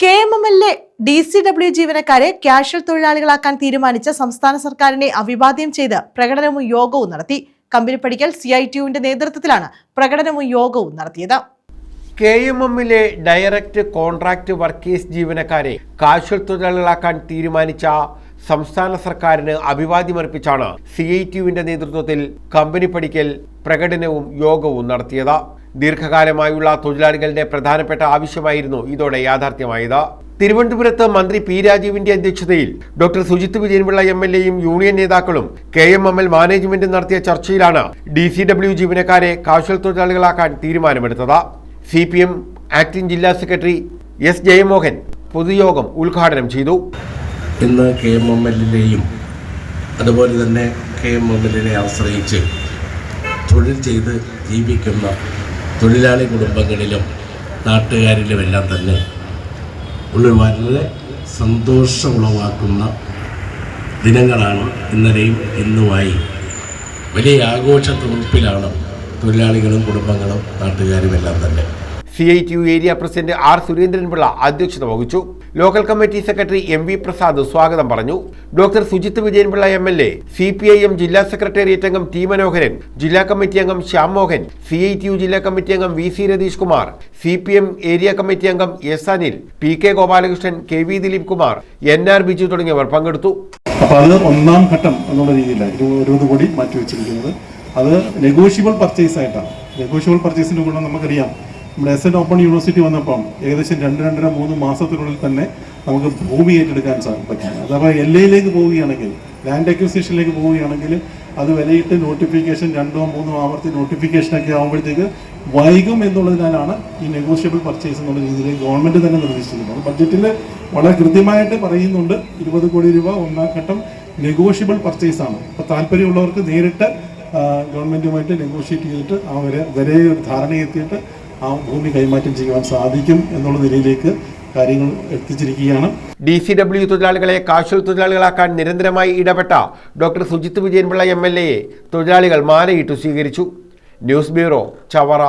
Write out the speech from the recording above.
KMML DCW ജീവനക്കാരെ casual തൊഴിലാളികളാക്കാൻ തീരുമാനിച്ച സംസ്ഥാന സർക്കാരിനെ അഭിവാദ്യം ചെയ്ത് പ്രകടനവും യോഗവും നടത്തി. കമ്പനിപ്പടിക്കൽ CITUവിന്റെ നേതൃത്വത്തിലാണ് പ്രകടനവും യോഗവും നടത്തിയത്. KMML ഡയറക്റ്റ് കോൺട്രാക്ട് വർക്കേഴ്സ് ജീവനക്കാരെ കാഷ്വൽ തൊഴിലാളികളാക്കാൻ തീരുമാനിച്ച സംസ്ഥാന സർക്കാരിന് അഭിവാദ്യമർപ്പിച്ചാണ് CITUവിന്റെ നേതൃത്വത്തിൽ കമ്പനിപ്പടിക്കൽ പ്രകടനവും യോഗവും നടത്തിയത്. ദീർഘകാലമായുള്ള തൊഴിലാളികളുടെ പ്രധാനപ്പെട്ട ആവശ്യമായിരുന്നു ഇതോടെ യാഥാർത്ഥ്യമായത്. തിരുവനന്തപുരത്ത് മന്ത്രി P. രാജീവിന്റെ അധ്യക്ഷതയിൽ ഡോക്ടർ സുജിത് വിജയൻപിള്ള MLAയും യൂണിയൻ നേതാക്കളും KMML മാനേജ്മെന്റും നടത്തിയ ചർച്ചയിലാണ് DCW ജീവനക്കാരെ കാഷ്വൽ തൊഴിലാളികളാക്കാൻ തീരുമാനമെടുത്തത്. CPM ആക്ടിംഗ് ജില്ലാ സെക്രട്ടറി S. ജയമോഹൻ പൊതുയോഗം ഉദ്ഘാടനം ചെയ്തു. ഇന്ന് KMMLയിലെയും അതുപോലെ തന്നെ KMMLനെ ആശ്രയിച്ച് തൊഴിൽ ചെയ്ത് ജീവിക്കുന്ന തൊഴിലാളി കുടുംബങ്ങളിലും നാട്ടുകാരിലുമെല്ലാം തന്നെ വളരെ സന്തോഷമുളവാക്കുന്ന ദിനങ്ങളാണ് ഇന്നലെയും ഇന്നുമായി. വലിയ ആഘോഷ തൊഴിപ്പിലാണ് തൊഴിലാളികളും കുടുംബങ്ങളും നാട്ടുകാരുമെല്ലാം തന്നെ. CITU area president R. Surendran Pillai അധ്യക്ഷത വഹിച്ചു. Local committee secretary MV Prasad സ്വാഗതം പറഞ്ഞു. Doctor Sujith Vijayan Pillai MLA, CPIM ജില്ലാ സെക്രട്ടേറിയറ്റ് അംഗം T. മനോഹരൻ, ജില്ലാ കമ്മിറ്റി അംഗം ശ്യാം മോഹൻ, CITU ജില്ലാ കമ്മിറ്റി അംഗം VC Ratheesh Kumar, CPM area committee അംഗം S. Anil, PK Gopalakrishnan, KV Dileep Kumar, NR Biju തുടങ്ങിയവർ പങ്കെടുത്തു. അപ്പോൾ അത് ഒന്നാം ഘട്ടം എന്നുള്ള രീതിയിലാണ് 20 കോടി മാറ്റിവെച്ചിരിക്കുന്നത്. അത് നെഗോഷ്യബിൾ പർച്ചേസ് ആയിട്ടാണ്. നെഗോഷ്യബിൾ പർച്ചേസിന്റെ ഗുണം നമുക്കറിയാം. നമ്മുടെ SN ഓപ്പൺ യൂണിവേഴ്സിറ്റി വന്നപ്പം ഏകദേശം 2-2.5 മാസത്തിനുള്ളിൽ തന്നെ നമുക്ക് ഭൂമി ഏറ്റെടുക്കാൻ പറ്റും. അഥവാ LAയിലേക്ക് പോവുകയാണെങ്കിൽ, ലാൻഡ് അക്വിസിഷനിലേക്ക് പോവുകയാണെങ്കിൽ അത് വിലയിട്ട് നോട്ടിഫിക്കേഷൻ 2-3 ആവർത്തി നോട്ടിഫിക്കേഷനൊക്കെ ആകുമ്പോഴത്തേക്ക് വൈകും എന്നുള്ളതിനാലാണ് ഈ നെഗോഷ്യബിൾ പർച്ചേസ് എന്നുള്ള രീതിയിൽ ഗവൺമെൻറ് തന്നെ നിർദ്ദേശിച്ചിരിക്കുന്നത്. ബഡ്ജറ്റിൽ വളരെ കൃത്യമായിട്ട് പറയുന്നുണ്ട് 20 കോടി രൂപ ഒന്നാം ഘട്ടം നെഗോഷ്യബിൾ പർച്ചേസാണ്. അപ്പോൾ താല്പര്യമുള്ളവർക്ക് നേരിട്ട് ഗവൺമെൻറ്റുമായിട്ട് നെഗോഷിയേറ്റ് ചെയ്തിട്ട് ആ വരെ ഒരു ധാരണയെത്തിയിട്ട് ആ ഭൂമി കൈമാറ്റം ചെയ്യുവാൻ സാധിക്കും എന്നുള്ള നിലയിലേക്ക് കാര്യങ്ങൾ എത്തിച്ചിരിക്കുകയാണ്. DCW തൊഴിലാളികളെ കാഷ്വൽ തൊഴിലാളികളാക്കാൻ നിരന്തരമായി ഇടപെട്ട ഡോക്ടർ സുജിത് വിജയൻപിള്ള MLAയെ തൊഴിലാളികൾ മാലയിട്ടു സ്വീകരിച്ചു. News bureau, Chavara.